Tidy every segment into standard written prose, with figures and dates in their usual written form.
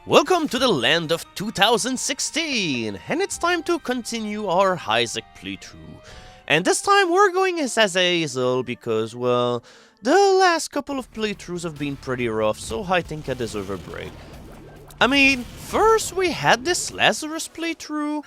Welcome to the land of 2016, and it's time to continue our Isaac playthrough. And this time we're going as Azazel because, well, the last couple of playthroughs have been pretty rough, so I think I deserve a break. I mean, first we had this Lazarus playthrough.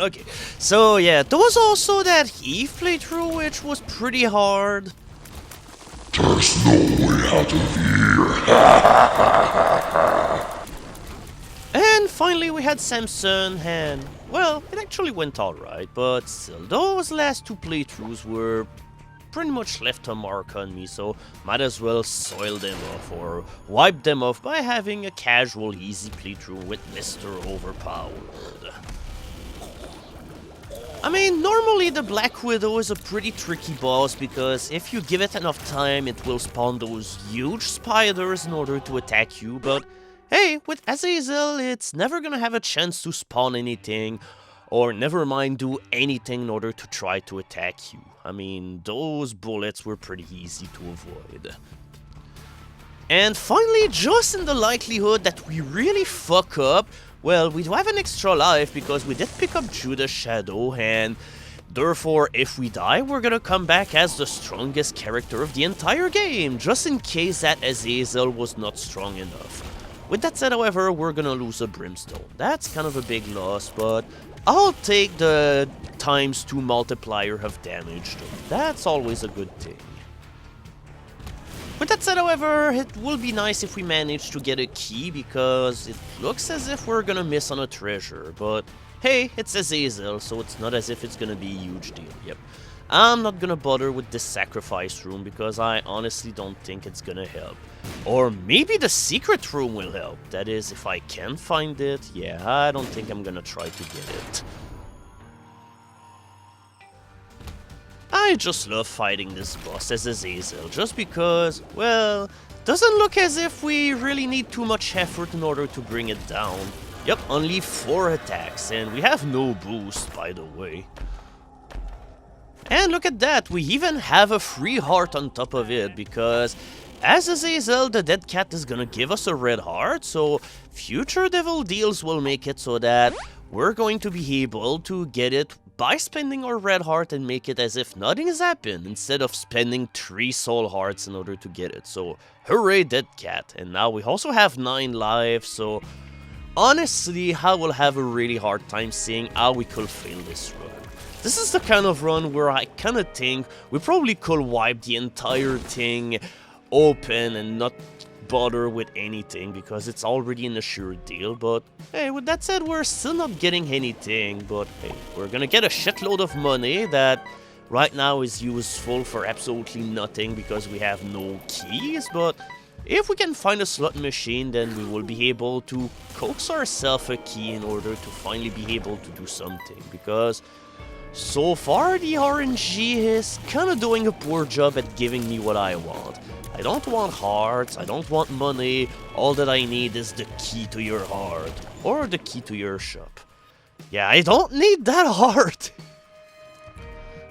Okay, so yeah, there was also that Eve playthrough, which was pretty hard. There's no way out of here. And finally we had Samson, and, well, it actually went alright, but still, those last two playthroughs were pretty much left a mark on me, so might as well soil them off or wipe them off by having a casual, easy playthrough with Mr. Overpowered. I mean, normally the Black Widow is a pretty tricky boss because if you give it enough time, it will spawn those huge spiders in order to attack you, but hey, with Azazel, it's never gonna have a chance to spawn anything, or never mind do anything in order to try to attack you. I mean, those bullets were pretty easy to avoid. And finally, just in the likelihood that we really fuck up, well, we do have an extra life because we did pick up Judas' shadow, and therefore, if we die, we're gonna come back as the strongest character of the entire game, just in case that Azazel was not strong enough. With that said, however, we're gonna lose a Brimstone. That's kind of a big loss, but I'll take the ×2 multiplier of damage, though. That's always a good thing. With that said, however, it will be nice if we manage to get a key, because it looks as if we're gonna miss on a treasure, but hey, it's Azazel, so it's not as if it's gonna be a huge deal. Yep. I'm not gonna bother with this sacrifice room because I honestly don't think it's gonna help. Or maybe the secret room will help. That is, if I can find it. Yeah, I don't think I'm gonna try to get it. I just love fighting this boss as Azazel, just because, well, doesn't look as if we really need too much effort in order to bring it down. Yep, only 4 attacks, and we have no boost, by the way. And look at that, we even have a free heart on top of it, because as Azazel, the dead cat is gonna give us a red heart, so future devil deals will make it so that we're going to be able to get it by spending our red heart and make it as if nothing has happened, instead of spending 3 soul hearts in order to get it. So, hooray, dead cat. And now we also have 9 lives, so honestly, I will have a really hard time seeing how we could fail this run. This is the kind of run where I kind of think we probably could wipe the entire thing open and not bother with anything because it's already an assured deal, but hey, with that said, we're still not getting anything, but hey, we're gonna get a shitload of money that right now is useful for absolutely nothing because we have no keys, but if we can find a slot machine, then we will be able to coax ourselves a key in order to finally be able to do something, because so far the RNG is kinda doing a poor job at giving me what I want. I don't want hearts, I don't want money, all that I need is the key to your heart, or the key to your shop. Yeah, I don't need that heart!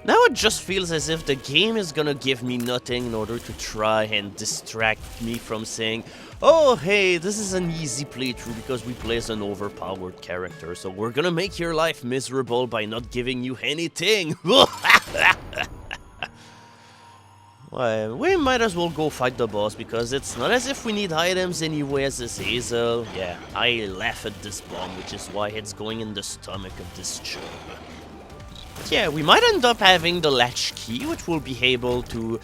Now it just feels as if the game is gonna give me nothing in order to try and distract me from saying, oh hey, this is an easy playthrough because we play as an overpowered character, so we're gonna make your life miserable by not giving you anything! Well, we might as well go fight the boss because it's not as if we need items anyway as Azazel. Yeah, I laugh at this bomb, which is why it's going in the stomach of this chub. But yeah, we might end up having the latch key, which will be able to...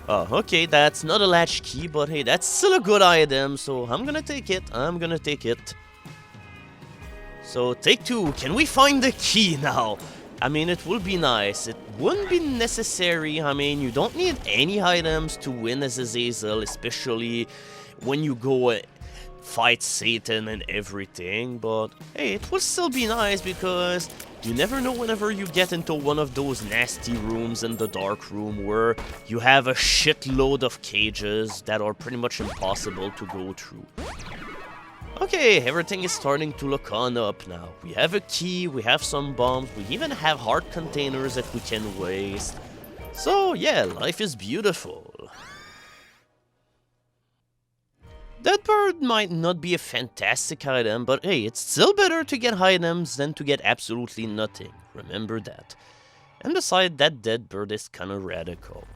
Oh, okay, that's not a latch key, but hey, that's still a good item, so I'm gonna take it, So, take 2, can we find the key now? I mean, it will be nice. It wouldn't be necessary. I mean, you don't need any items to win as Azazel, especially when you go fight Satan and everything. But hey, it will still be nice because you never know whenever you get into one of those nasty rooms in the dark room where you have a shitload of cages that are pretty much impossible to go through. Okay, everything is starting to look on up now. We have a key, we have some bombs, we even have heart containers that we can waste. So yeah, life is beautiful. That bird might not be a fantastic item, but hey, it's still better to get items than to get absolutely nothing. Remember that. And besides, that dead bird is kinda radical.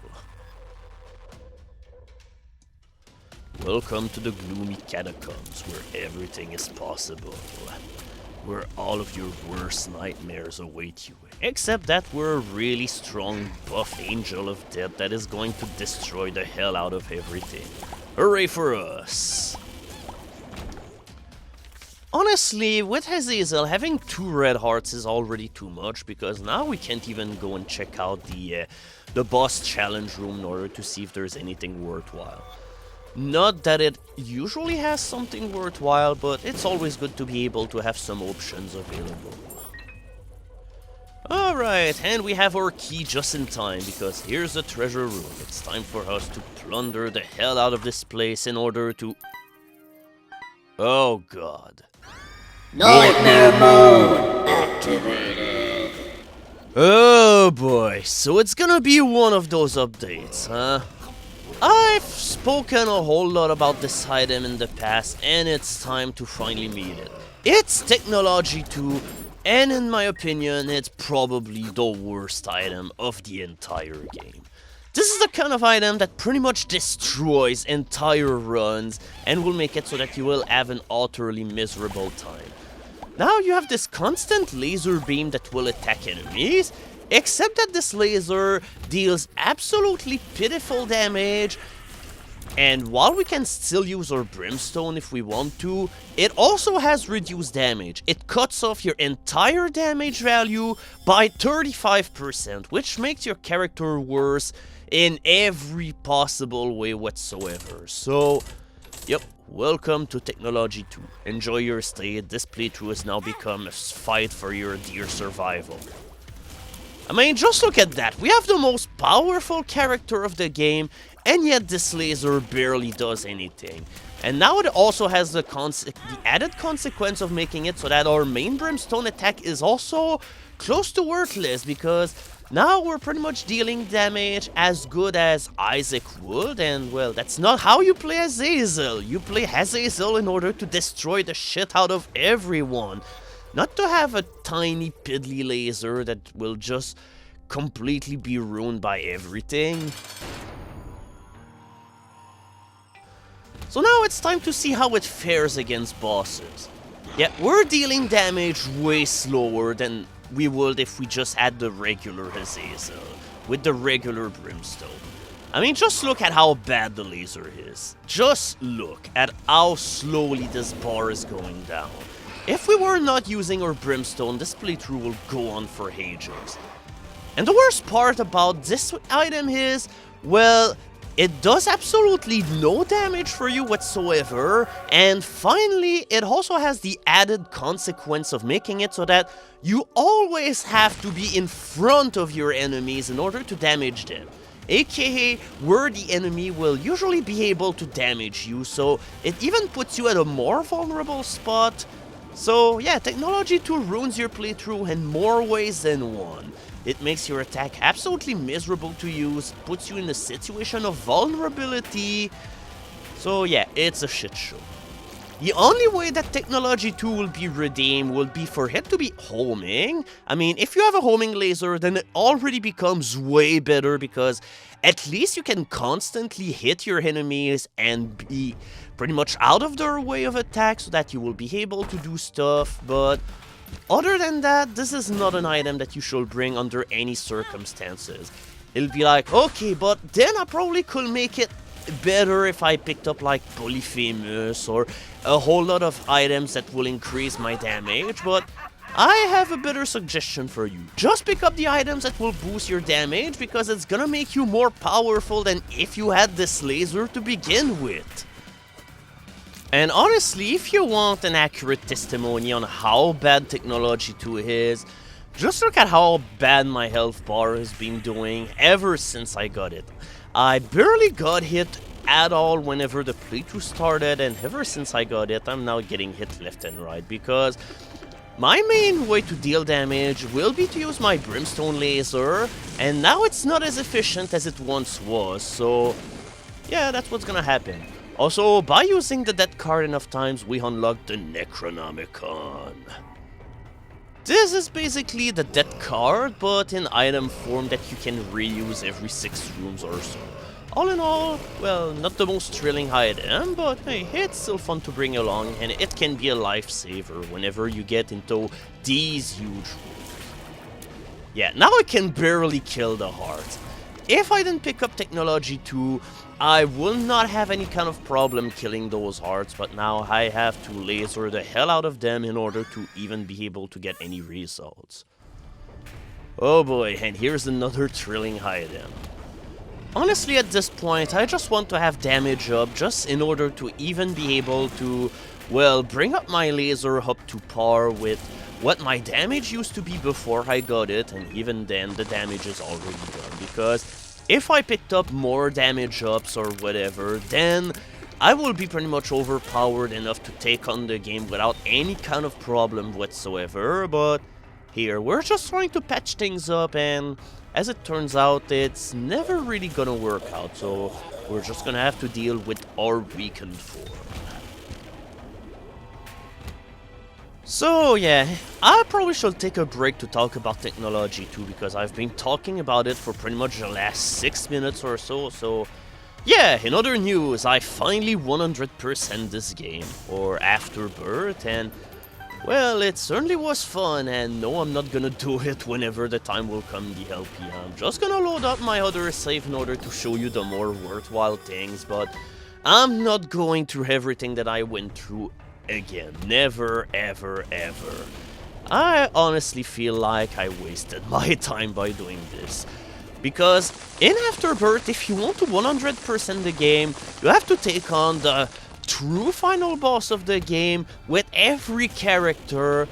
Welcome to the gloomy catacombs, where everything is possible. Where all of your worst nightmares await you. Except that we're a really strong, buff angel of death that is going to destroy the hell out of everything. Hooray for us! Honestly, with Azazel, having 2 red hearts is already too much, because now we can't even go and check out the boss challenge room in order to see if there's anything worthwhile. Not that it usually has something worthwhile, but it's always good to be able to have some options available. Alright, and we have our key just in time, because here's the treasure room. It's time for us to plunder the hell out of this place in order to... Oh god. Nightmare mode activated. Oh boy, so it's gonna be one of those updates, huh? I've spoken a whole lot about this item in the past, and it's time to finally meet it. It's Technology 2, and in my opinion, it's probably the worst item of the entire game. This is the kind of item that pretty much destroys entire runs, and will make it so that you will have an utterly miserable time. Now you have this constant laser beam that will attack enemies, except that this laser deals absolutely pitiful damage, and while we can still use our brimstone if we want to, it also has reduced damage. It cuts off your entire damage value by 35%, which makes your character worse in every possible way whatsoever. So, yep, welcome to Technology 2. Enjoy your stay. This playthrough has now become a fight for your dear survival. I mean, just look at that. We have the most powerful character of the game, and yet this laser barely does anything. And now it also has the added consequence of making it so that our main brimstone attack is also close to worthless, because now we're pretty much dealing damage as good as Isaac would, and well, that's not how you play Azazel. You play Azazel in order to destroy the shit out of everyone. Not to have a tiny piddly laser that will just completely be ruined by everything. So now it's time to see how it fares against bosses. Yeah, we're dealing damage way slower than we would if we just had the regular Azazel, with the regular brimstone. I mean, just look at how bad the laser is. Just look at how slowly this bar is going down. If we were not using our brimstone, this playthrough will go on for ages. And the worst part about this item is, well, it does absolutely no damage for you whatsoever, and finally, it also has the added consequence of making it so that you always have to be in front of your enemies in order to damage them. AKA, where the enemy will usually be able to damage you, so it even puts you at a more vulnerable spot. So yeah, Technology 2 ruins your playthrough in more ways than one. It makes your attack absolutely miserable to use, puts you in a situation of vulnerability. So yeah, it's a shit show. The only way that Technology 2 will be redeemed will be for it to be homing. I mean, if you have a homing laser, then it already becomes way better, because at least you can constantly hit your enemies and be pretty much out of their way of attack so that you will be able to do stuff. But other than that, this is not an item that you should bring under any circumstances. It'll be like, okay, but then I probably could make it better if I picked up like Polyphemus or a whole lot of items that will increase my damage, but I have a better suggestion for you. Just pick up the items that will boost your damage, because it's gonna make you more powerful than if you had this laser to begin with. And honestly, if you want an accurate testimony on how bad Technology 2 is, just look at how bad my health bar has been doing ever since I got it. I barely got hit at all whenever the playthrough started, and ever since I got it, I'm now getting hit left and right, because my main way to deal damage will be to use my brimstone laser, and now it's not as efficient as it once was, so yeah, that's what's gonna happen. Also, by using the death card enough times, we unlock the Necronomicon. This is basically the death card, but in item form that you can reuse every 6 rooms or so. All in all, well, not the most thrilling item, but hey, it's still fun to bring along, and it can be a lifesaver whenever you get into these huge rooms. Yeah, now I can barely kill the heart. If I didn't pick up Technology 2, I will not have any kind of problem killing those hearts, but now I have to laser the hell out of them in order to even be able to get any results. Oh boy, and here's another thrilling item. Honestly, at this point, I just want to have damage up just in order to even be able to, well, bring up my laser up to par with what my damage used to be before I got it, and even then the damage is already done, because if I picked up more damage ups or whatever, then I will be pretty much overpowered enough to take on the game without any kind of problem whatsoever, but here, we're just trying to patch things up, and as it turns out, it's never really gonna work out, so we're just gonna have to deal with our weakened form. So yeah, I probably should take a break to talk about Technology 2, because I've been talking about it for pretty much the last 6 minutes or so, yeah, in other news, I finally 100% this game, or Afterbirth, and well, it certainly was fun, and no, I'm not gonna do it whenever the time will come the LP. I'm just gonna load up my other save in order to show you the more worthwhile things, but I'm not going through everything that I went through again. Never, ever, ever. I honestly feel like I wasted my time by doing this. Because in Afterbirth, if you want to 100% the game, you have to take on the true final boss of the game with every character,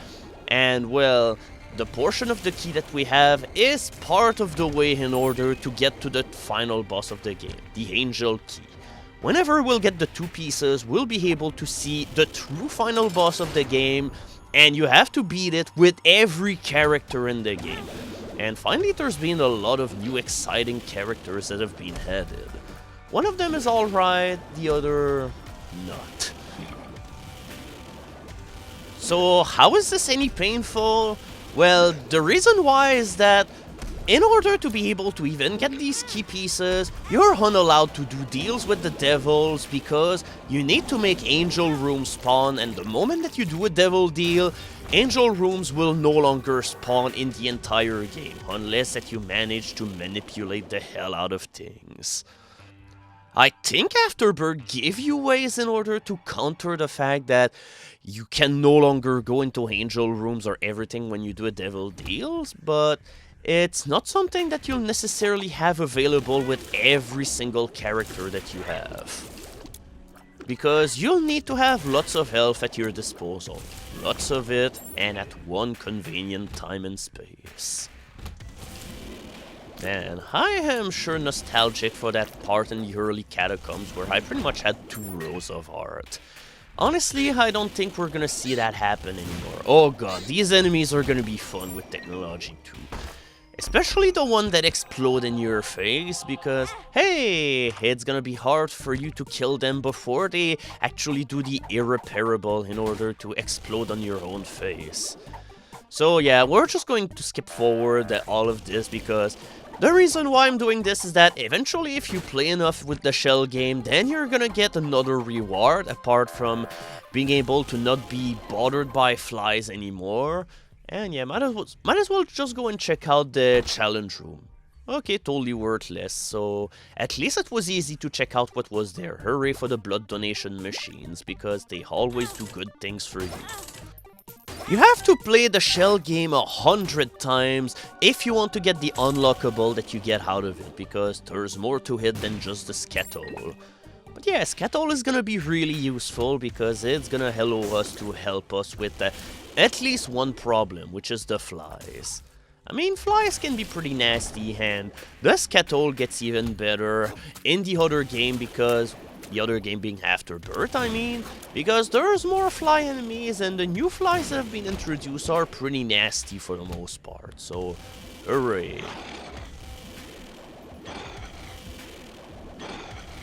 and well, the portion of the key that we have is part of the way in order to get to the final boss of the game, the Angel Key. Whenever we'll get the 2 pieces, we'll be able to see the true final boss of the game, and you have to beat it with every character in the game. And finally, there's been a lot of new exciting characters that have been added. One of them is alright, the other not. So how is this any painful? Well, the reason why is that in order to be able to even get these key pieces, you're unallowed to do deals with the devils, because you need to make angel rooms spawn, and the moment that you do a devil deal, angel rooms will no longer spawn in the entire game, unless that you manage to manipulate the hell out of things. I think Afterbirth gave you ways in order to counter the fact that you can no longer go into angel rooms or everything when you do a devil deals, but it's not something that you'll necessarily have available with every single character that you have. Because you'll need to have lots of health at your disposal. Lots of it, and at one convenient time and space. And I am sure nostalgic for that part in the early Catacombs where I pretty much had 2 rows of art. Honestly, I don't think we're gonna see that happen anymore. Oh god, these enemies are gonna be fun with Technology 2. Especially the one that explode in your face, because, hey, it's gonna be hard for you to kill them before they actually do the irreparable in order to explode on your own face. So yeah, we're just going to skip forward all of this, because the reason why I'm doing this is that eventually if you play enough with the Shell game, then you're gonna get another reward apart from being able to not be bothered by flies anymore. And yeah, might as well just go and check out the challenge room. Okay, totally worthless, so at least it was easy to check out what was there. Hooray for the blood donation machines, because they always do good things for you. You have to play the Shell game 100 times if you want to get the unlockable that you get out of it, because there's more to it than just the Scatole. But yeah, Scatole is gonna be really useful because it's gonna allow us to help us with at least one problem, which is the flies. I mean, flies can be pretty nasty, and the scuttle gets even better in the other game because... The other game being Afterbirth, I mean, because there's more fly enemies and the new flies that have been introduced are pretty nasty for the most part, so hooray.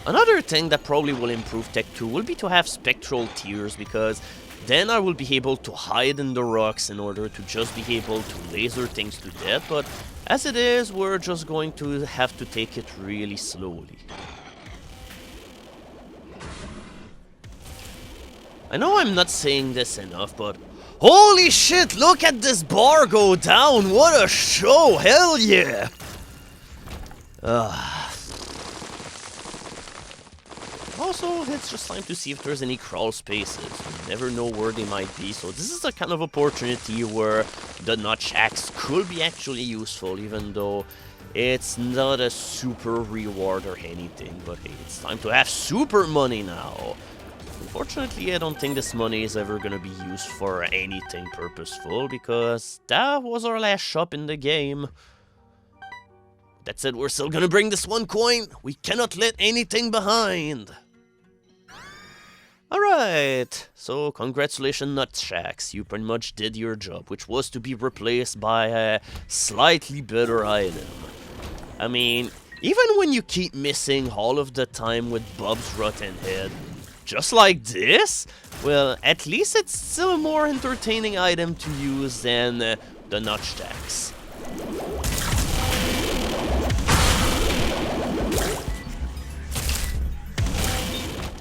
Another thing that probably will improve Tech 2 will be to have spectral tears, because then I will be able to hide in the rocks in order to just be able to laser things to death, but as it is, we're just going to have to take it really slowly. I know I'm not saying this enough, but holy shit, look at this bar go down! What a show! Hell yeah! Also, it's just time to see if there's any crawl spaces. You never know where they might be, so this is the kind of opportunity where the nut shacks could be actually useful, even though it's not a super reward or anything. But hey, it's time to have super money now. Unfortunately, I don't think this money is ever gonna be used for anything purposeful, because that was our last shop in the game. That said, we're still gonna bring this one coin. We cannot let anything behind. Alright, so congratulations Nut Shacks, you pretty much did your job, which was to be replaced by a slightly better item. I mean, even when you keep missing all of the time with Bob's rotten head, just like this, well, at least it's still a more entertaining item to use than the Nut Shacks.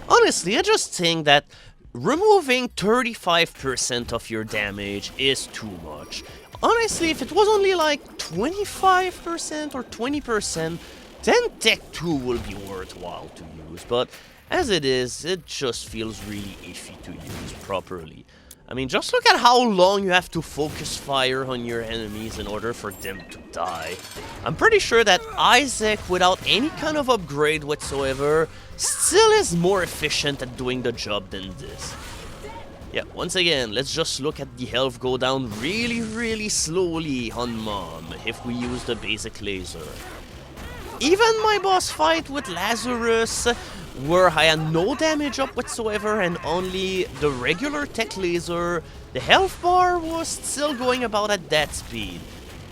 Honestly, I just think that removing 35% of your damage is too much. Honestly, if it was only like 25% or 20%, then Tech 2 will be worthwhile to use, but as it is, it just feels really iffy to use properly. I mean, just look at how long you have to focus fire on your enemies in order for them to die. I'm pretty sure that Isaac, without any kind of upgrade whatsoever, still is more efficient at doing the job than this. Yeah, once again, let's just look at the health go down really slowly on Mom if we use the basic laser. Even my boss fight with Lazarus, where I had no damage up whatsoever and only the regular tech laser, the health bar was still going about at that speed.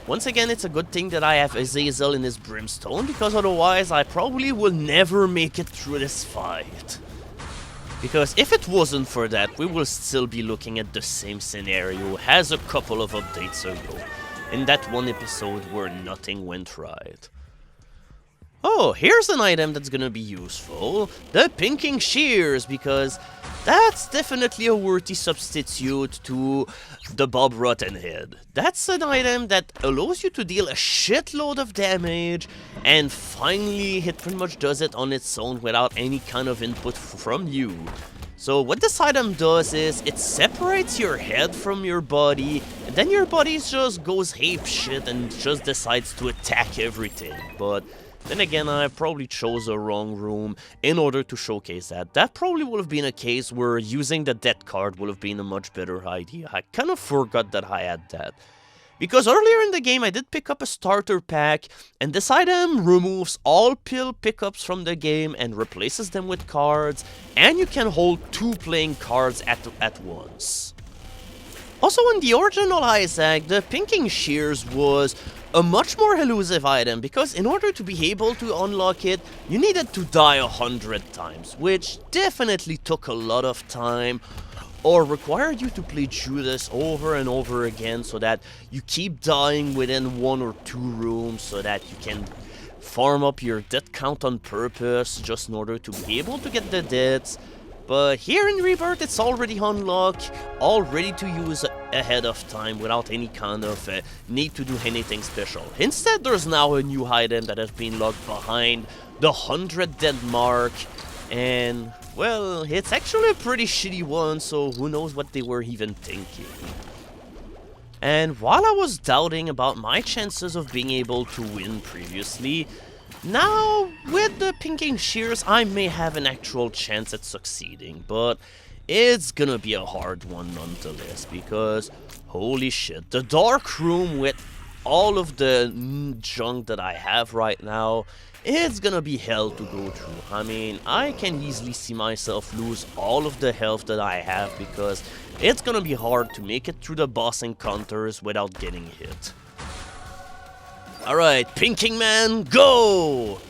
Once again, it's a good thing that I have Azazel in his brimstone, because otherwise I probably will never make it through this fight. Because if it wasn't for that, we will still be looking at the same scenario as a couple of updates ago, in that one episode where nothing went right. Oh, here's an item that's gonna be useful, the pinking shears, because that's definitely a worthy substitute to the Bob Rotten Head. That's an item that allows you to deal a shitload of damage, and finally it pretty much does it on its own without any kind of input from you. So what this item does is, it separates your head from your body, and then your body just goes ape shit and just decides to attack everything. But then again, I probably chose the wrong room in order to showcase that. That probably would have been a case where using the death card would have been a much better idea. I kind of forgot that I had that. Because earlier in the game I did pick up a starter pack, and this item removes all pill pickups from the game and replaces them with cards, and you can hold 2 playing cards at once. Also, in the original Isaac, the pinking shears was a much more elusive item, because in order to be able to unlock it, you needed to die 100 times, which definitely took a lot of time, or required you to play Judas over and over again so that you keep dying within 1 or 2 rooms so that you can farm up your death count on purpose just in order to be able to get the deaths. But here in Rebirth, it's already unlocked, all ready to use ahead of time without any kind of need to do anything special. Instead, there's now a new item that has been locked behind the 100 dead mark, and, well, it's actually a pretty shitty one, so who knows what they were even thinking. And while I was doubting about my chances of being able to win previously, now, with the pinking shears, I may have an actual chance at succeeding, but it's gonna be a hard one nonetheless, because, holy shit, the dark room with all of the junk that I have right now, it's gonna be hell to go through. I mean, I can easily see myself lose all of the health that I have because it's gonna be hard to make it through the boss encounters without getting hit. Alright, Pinking Man, go!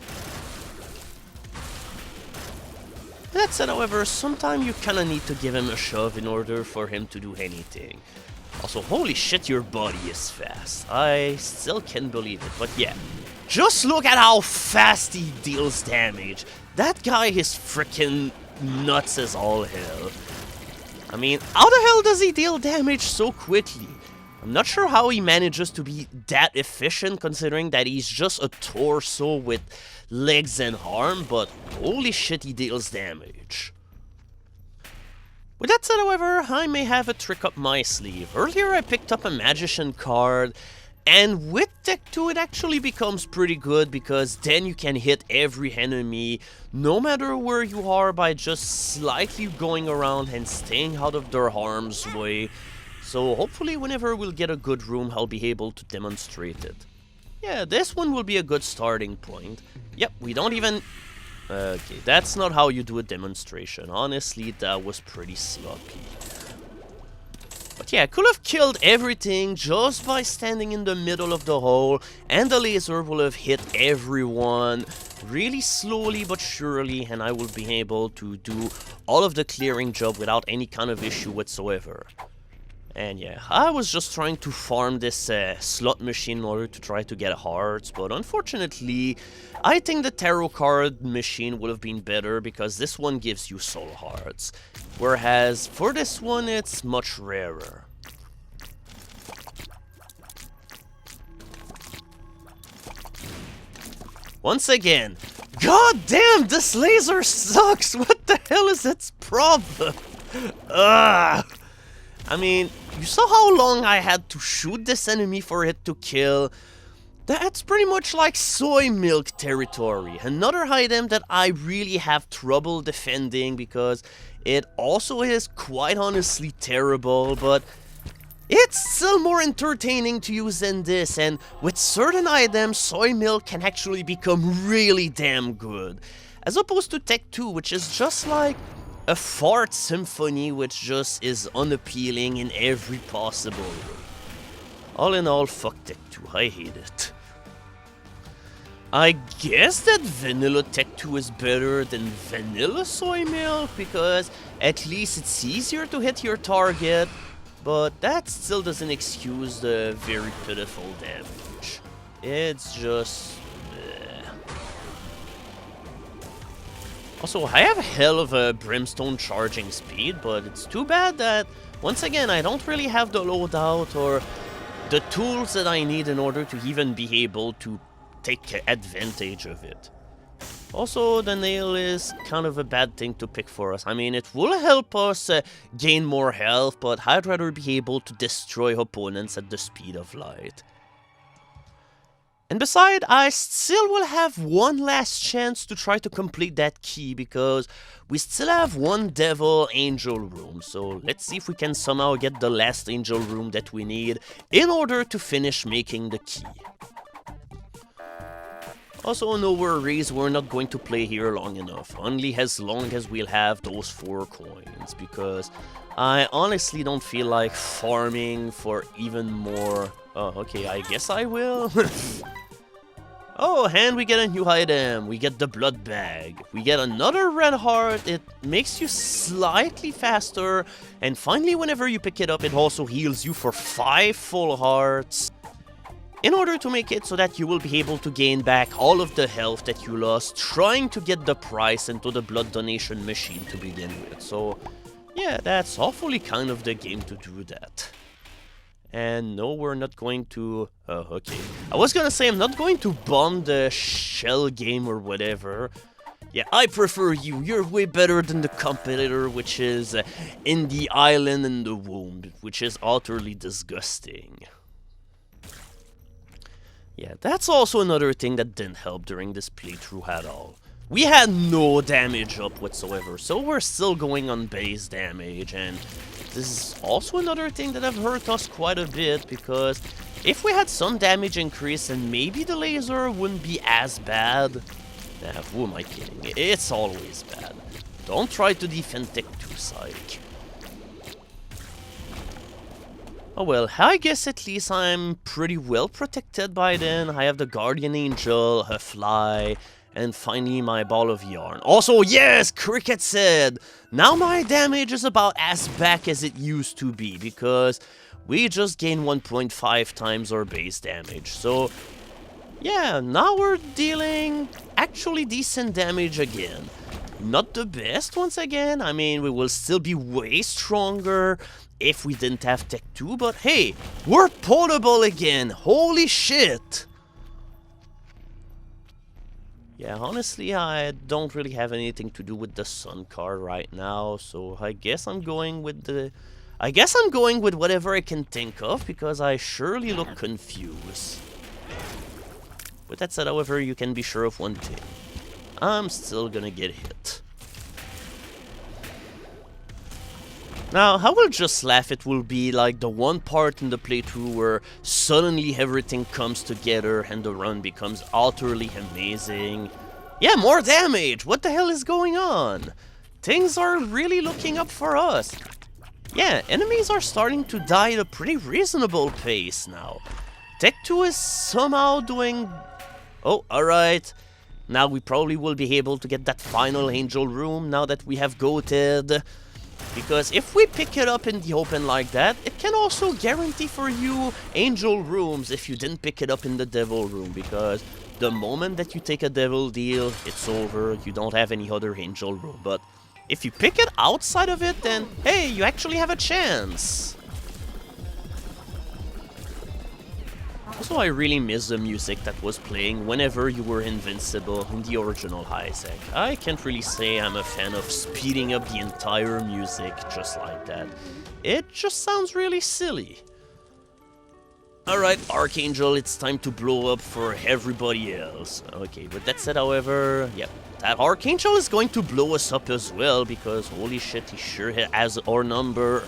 That said, however, sometimes you kinda need to give him a shove in order for him to do anything. Also, holy shit, your body is fast. I still can't believe it, but yeah. Just look at how fast he deals damage. That guy is freaking nuts as all hell. I mean, how the hell does he deal damage so quickly? I'm not sure how he manages to be that efficient considering that he's just a torso with legs and arm, but holy shit, he deals damage. With that said, however, I may have a trick up my sleeve. Earlier I picked up a Magician card, and with Tech 2 it actually becomes pretty good because then you can hit every enemy no matter where you are by just slightly going around and staying out of their harm's way. So hopefully whenever we'll get a good room I'll be able to demonstrate it. Yeah, this one will be a good starting point. Yep, we don't even... Okay, that's not how you do a demonstration. Honestly, that was pretty sloppy. But yeah, I could have killed everything just by standing in the middle of the hole, and the laser will have hit everyone really slowly but surely, and I will be able to do all of the clearing job without any kind of issue whatsoever. And yeah, I was just trying to farm this slot machine in order to try to get hearts, but unfortunately, I think the tarot card machine would have been better because this one gives you soul hearts, whereas for this one, it's much rarer. Once again, god damn, this laser sucks! What the hell is its problem? Ugh! I mean, you saw how long I had to shoot this enemy for it to kill. That's pretty much like soy milk territory. Another item that I really have trouble defending because it also is quite honestly terrible, but it's still more entertaining to use than this, and with certain items, soy milk can actually become really damn good. As opposed to Tech 2, which is just like a fart symphony which just is unappealing in every possible way. All in all, fuck Tech 2, I hate it. I guess that vanilla Tech 2 is better than vanilla soy milk because at least it's easier to hit your target, but that still doesn't excuse the very pitiful damage. It's just... Also, I have a hell of a brimstone charging speed, but it's too bad that, once again, I don't really have the loadout or the tools that I need in order to even be able to take advantage of it. Also, the nail is kind of a bad thing to pick for us. I mean, it will help us gain more health, but I'd rather be able to destroy opponents at the speed of light. And besides, I still will have one last chance to try to complete that key because we still have one devil angel room. So let's see if we can somehow get the last angel room that we need in order to finish making the key. Also, no worries, we're not going to play here long enough, only as long as we'll have those 4 coins, because I honestly don't feel like farming for even more. Oh, okay, I guess I will. Oh, and we get a new item. We get the blood bag. We get another red heart. It makes you slightly faster. And finally, whenever you pick it up, it also heals you for 5 full hearts. In order to make it so that you will be able to gain back all of the health that you lost trying to get the price into the blood donation machine to begin with. So, yeah, that's awfully kind of the game to do that. And no, we're not going to... Oh, okay. I was gonna say I'm not going to bomb the shell game or whatever. Yeah, I prefer you. You're way better than the competitor, which is in the island in the womb, which is utterly disgusting. Yeah, that's also another thing that didn't help during this playthrough at all. We had no damage up whatsoever, so we're still going on base damage, and this is also another thing that have hurt us quite a bit, because If we had some damage increase, and maybe the laser wouldn't be as bad. Nah, who am I kidding? It's always bad. Don't try to defend Tech 2, psych. Oh well, I guess at least I'm pretty well protected by then. I have the Guardian Angel, a fly, and finally my ball of yarn. Also, yes, Cricket said! Now my damage is about as back as it used to be, because we just gained 1.5 times our base damage. So, yeah, now we're dealing actually decent damage again. Not the best once again, I mean, we will still be way stronger if we didn't have Tech 2, but hey, we're potable again, holy shit! Yeah, honestly, I don't really have anything to do with the Sun card right now, so I guess I'm going with whatever I can think of, because I surely look confused. With that said, however, you can be sure of one thing. I'm still gonna get hit. Now, I will just laugh, it will be like the one part in the playthrough where suddenly everything comes together and the run becomes utterly amazing. Yeah, more damage! What the hell is going on? Things are really looking up for us. Yeah, enemies are starting to die at a pretty reasonable pace now. Tech 2 is somehow doing... Oh, alright. Now we probably will be able to get that final angel room now that we have goated. Because if we pick it up in the open like that, it can also guarantee for you angel rooms if you didn't pick it up in the devil room. Because the moment that you take a devil deal, it's over, you don't have any other angel room. But if you pick it outside of it, then hey, you actually have a chance. Also, I really miss the music that was playing whenever you were invincible in the original Isaac. I can't really say I'm a fan of speeding up the entire music just like that. It just sounds really silly. Alright, Archangel, it's time to blow up for everybody else. Okay, with that said, however, yep, that Archangel is going to blow us up as well, because holy shit, he sure has our number.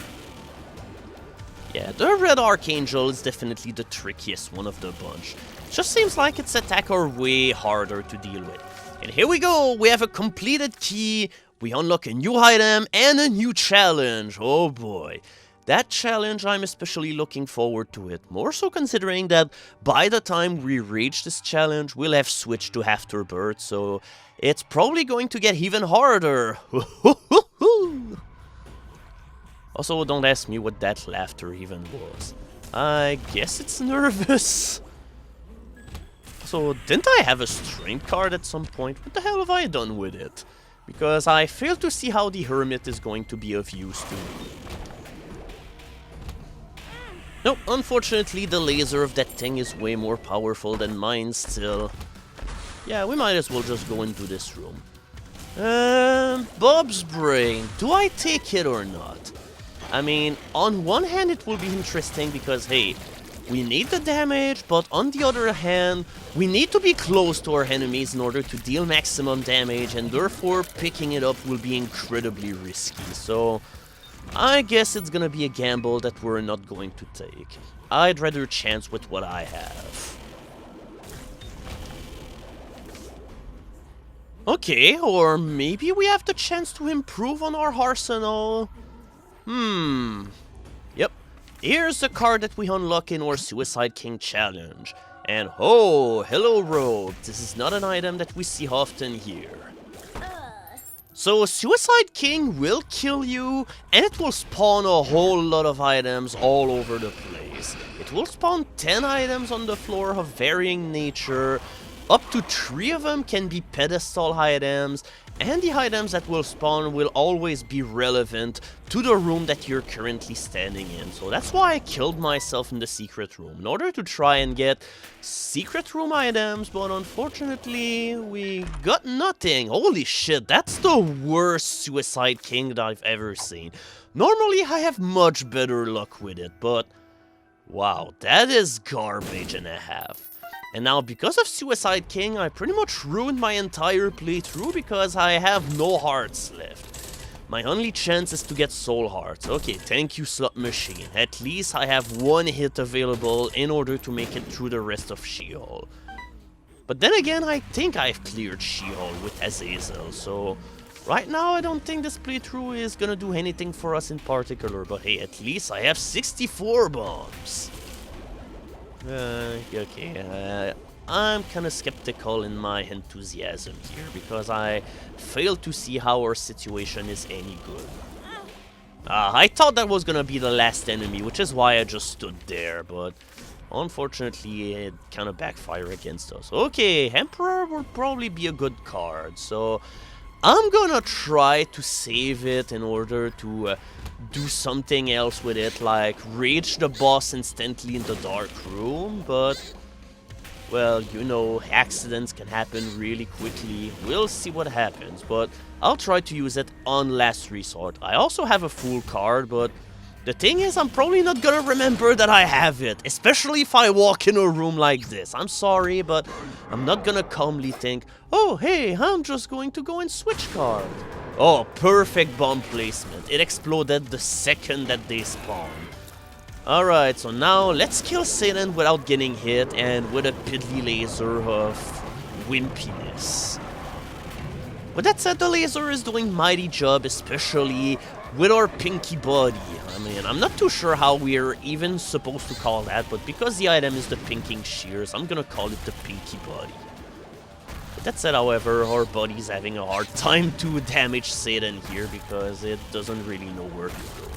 Yeah, the red Archangel is definitely the trickiest one of the bunch. Just seems like its attack are way harder to deal with. And here we go, we have a completed key, we unlock a new item and a new challenge, oh boy. That challenge, I'm especially looking forward to it, more so considering that by the time we reach this challenge, we'll have switched to Afterbirth, so it's probably going to get even harder. Also, don't ask me what that laughter even was. I guess it's nervous. So, didn't I have a strength card at some point? What the hell have I done with it? Because I fail to see how the Hermit is going to be of use to me. Nope, unfortunately the laser of that thing is way more powerful than mine still. Yeah, we might as well just go into this room. Bob's Brain, do I take it or not? I mean, on one hand it will be interesting because, hey, we need the damage, but on the other hand, we need to be close to our enemies in order to deal maximum damage, and therefore picking it up will be incredibly risky, so I guess it's gonna be a gamble that we're not going to take. I'd rather chance with what I have. Okay, or maybe we have the chance to improve on our arsenal. Yep. Here's the card that we unlock in our Suicide King challenge. And oh, hello Rogue. This is not an item that we see often here. So Suicide King will kill you, and it will spawn a whole lot of items all over the place. It will spawn 10 items on the floor of varying nature. Up to 3 of them can be pedestal items, and the items that will spawn will always be relevant to the room that you're currently standing in. So that's why I killed myself in the secret room, in order to try and get secret room items, but unfortunately we got nothing. Holy shit, that's the worst Suicide King that I've ever seen. Normally I have much better luck with it, but wow, that is garbage and a half. And now, because of Suicide King, I pretty much ruined my entire playthrough because I have no hearts left. My only chance is to get soul hearts. Okay, thank you, slot machine. At least I have one hit available in order to make it through the rest of Sheol. But then again, I think I've cleared Sheol with Azazel, so right now I don't think this playthrough is gonna do anything for us in particular, but hey, at least I have 64 bombs. Okay, I'm kinda skeptical in my enthusiasm here, because I fail to see how our situation is any good. I thought that was gonna be the last enemy, which is why I just stood there, but unfortunately it kinda backfired against us. Okay, Emperor will probably be a good card, so I'm gonna try to save it in order to do something else with it, like rage the boss instantly in the dark room, but well, you know, accidents can happen really quickly. We'll see what happens, but I'll try to use it on last resort. I also have a full card, but the thing is, I'm probably not gonna remember that I have it, especially if I walk in a room like this. I'm sorry, but I'm not gonna calmly think, oh, hey, I'm just going to go and switch card. Oh, perfect bomb placement. It exploded the second that they spawned. Alright, so now let's kill Satan without getting hit and with a piddly laser of wimpiness. With that said, the laser is doing mighty job, especially with our pinky body. I mean, I'm not too sure how we're even supposed to call that, but because the item is the pinking shears, I'm gonna call it the pinky body. With that said, however, our body's having a hard time to damage Satan here because it doesn't really know where to go.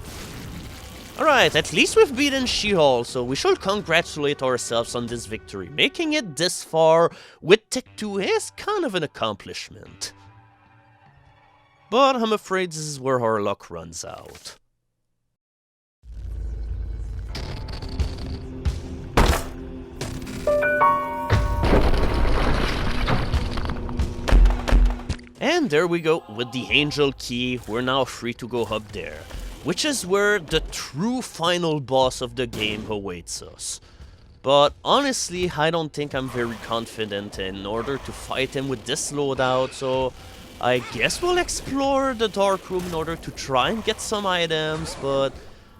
Alright, at least we've beaten Sheol, so we should congratulate ourselves on this victory. Making it this far with Tech 2 is kind of an accomplishment. But I'm afraid this is where our luck runs out. And there we go, with the Angel Key, we're now free to go up there, which is where the true final boss of the game awaits us. But honestly, I don't think I'm very confident in order to fight him with this loadout, so I guess we'll explore the dark room in order to try and get some items, but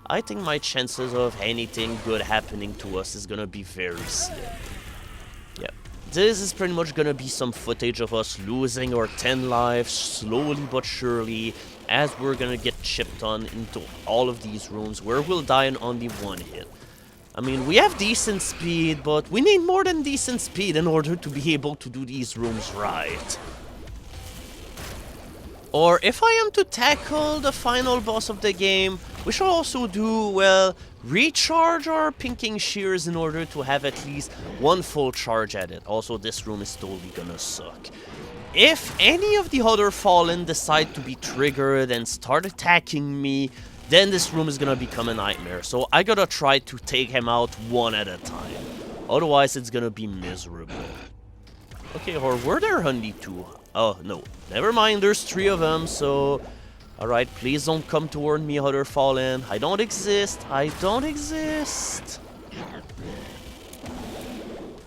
I think my chances of anything good happening to us is gonna be very slim. Yep. This is pretty much gonna be some footage of us losing our 10 lives slowly but surely as we're gonna get chipped on into all of these rooms where we'll die in only one hit. I mean, we have decent speed, but we need more than decent speed in order to be able to do these rooms right. Or if I am to tackle the final boss of the game, we should also do, well, recharge our pinking shears in order to have at least one full charge at it. Also, this room is totally gonna suck. If any of the other Fallen decide to be triggered and start attacking me, then this room is gonna become a nightmare. So I gotta try to take him out one at a time. Otherwise, it's gonna be miserable. Okay, or were there only two? Oh, no. Never mind, there's 3 of them, so... Alright, please don't come toward me, other Fallen. I don't exist. I don't exist.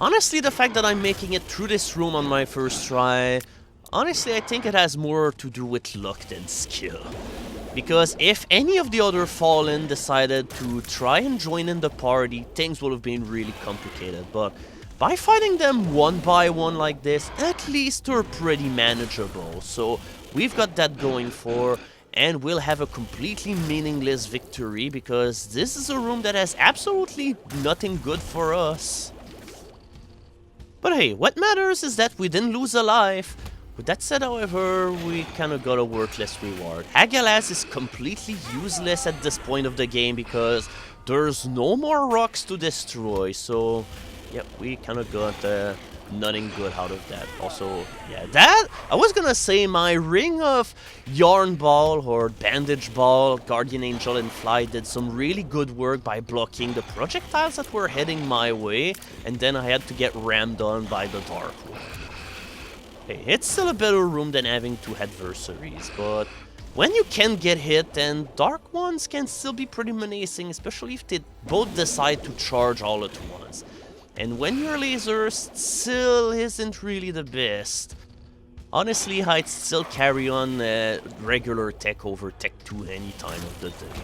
Honestly, the fact that I'm making it through this room on my first try... Honestly, I think it has more to do with luck than skill. Because if any of the other Fallen decided to try and join in the party, things would have been really complicated, but... by fighting them one by one like this, at least they're pretty manageable. So we've got that going for, and we'll have a completely meaningless victory because this is a room that has absolutely nothing good for us. But hey, what matters is that we didn't lose a life. With that said, however, we kinda got a worthless reward. Agalaz is completely useless at this point of the game because there's no more rocks to destroy, so... yep, we kind of got nothing good out of that. Also, yeah, that, I was gonna say my Ring of Yarn Ball or Bandage Ball, Guardian Angel and Fly did some really good work by blocking the projectiles that were heading my way, and then I had to get rammed on by the Dark One. Hey, it's still a better room than having 2 adversaries, but when you can get hit, then Dark Ones can still be pretty menacing, especially if they both decide to charge all at once. And when your laser still isn't really the best. Honestly, I'd still carry on regular tech over tech 2 any time of the day.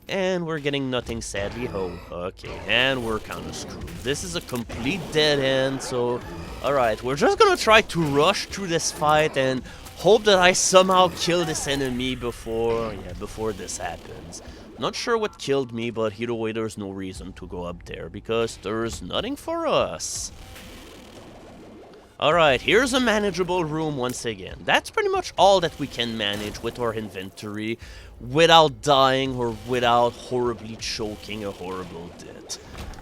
And we're getting nothing, sadly. Oh, okay. And we're kind of screwed. This is a complete dead end, so... Alright, we're just gonna try to rush through this fight and hope that I somehow kill this enemy before this happens. Not sure what killed me, but either way, there's no reason to go up there, because there's nothing for us. Alright, here's a manageable room once again. That's pretty much all that we can manage with our inventory without dying or without horribly choking a horrible death.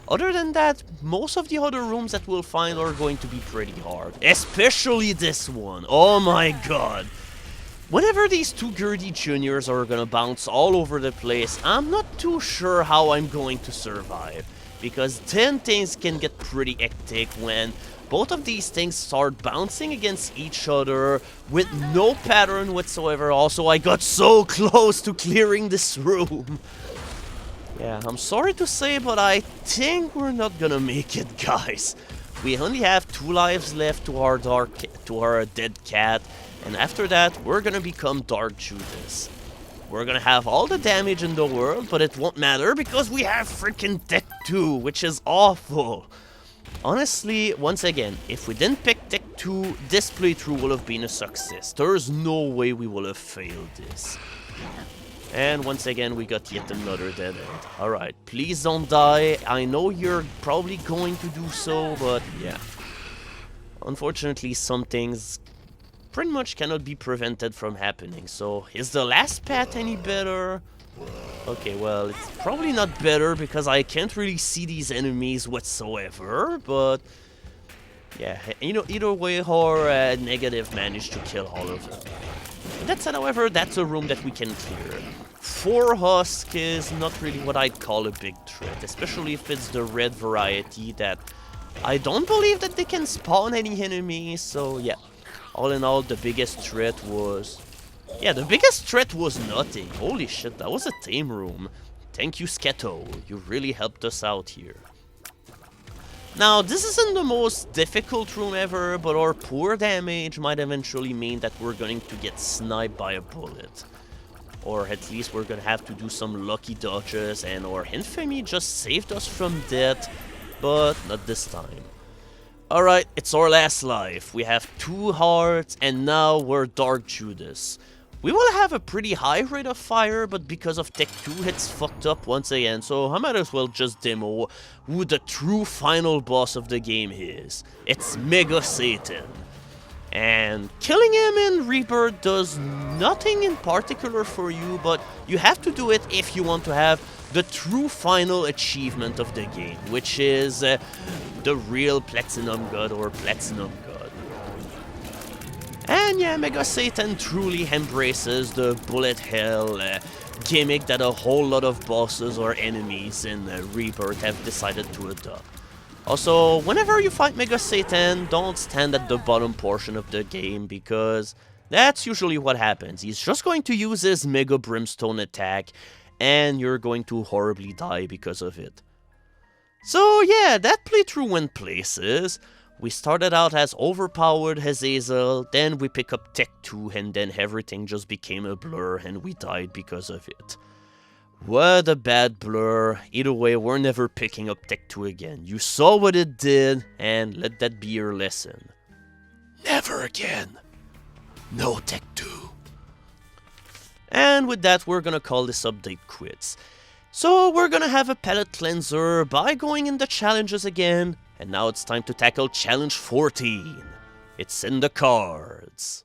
Other than that, most of the other rooms that we'll find are going to be pretty hard. Especially this one. Oh my god. Whenever these two Gertie Juniors are gonna bounce all over the place, I'm not too sure how I'm going to survive. Because then things can get pretty hectic when both of these things start bouncing against each other with no pattern whatsoever. Also, I got so close to clearing this room. Yeah, I'm sorry to say, but I think we're not gonna make it, guys. We only have 2 lives left to our dead cat, and after that, we're gonna become Dark Judas. We're gonna have all the damage in the world, but it won't matter because we have freaking Tech 2, which is awful. Honestly, once again, if we didn't pick Tech 2, this playthrough would have been a success. There's no way we would have failed this. And once again, we got yet another dead end. Alright, please don't die. I know you're probably going to do so, but yeah. Unfortunately, some things pretty much cannot be prevented from happening. So, is the last path any better? Okay, well, it's probably not better because I can't really see these enemies whatsoever, but yeah, you know, either way, our negative managed to kill all of them. That said, however, that's a room that we can clear. 4 husk is not really what I'd call a big threat, especially if it's the red variety that I don't believe that they can spawn any enemies, so yeah. All in all, the biggest threat was... Yeah, the biggest threat was nothing. Holy shit, that was a tame room. Thank you, Sketo. You really helped us out here. Now, this isn't the most difficult room ever, but our poor damage might eventually mean that we're going to get sniped by a bullet. Or at least we're gonna have to do some lucky dodges, and our infamy just saved us from death, but not this time. Alright, it's our last life. We have 2 hearts, and now we're Dark Judas. We will have a pretty high rate of fire, but because of Tech 2, it's fucked up once again, so I might as well just demo who the true final boss of the game is. It's Mega Satan. And killing him in Rebirth does nothing in particular for you, but you have to do it if you want to have the true final achievement of the game, which is the real Platinum God or Platinum God. And yeah, Mega Satan truly embraces the bullet hell gimmick that a whole lot of bosses or enemies in Rebirth have decided to adopt. Also, whenever you fight Mega Satan, don't stand at the bottom portion of the game, because that's usually what happens. He's just going to use his Mega Brimstone attack, and you're going to horribly die because of it. So yeah, that playthrough went places. We started out as overpowered Azazel, then we pick up Tech 2, and then everything just became a blur, and we died because of it. What a bad blur. Either way, we're never picking up Tech 2 again. You saw what it did, and let that be your lesson. Never again. No Tech 2. And with that, we're gonna call this update quits. So we're gonna have a palette cleanser by going in the challenges again, and now it's time to tackle challenge 14. It's in the cards.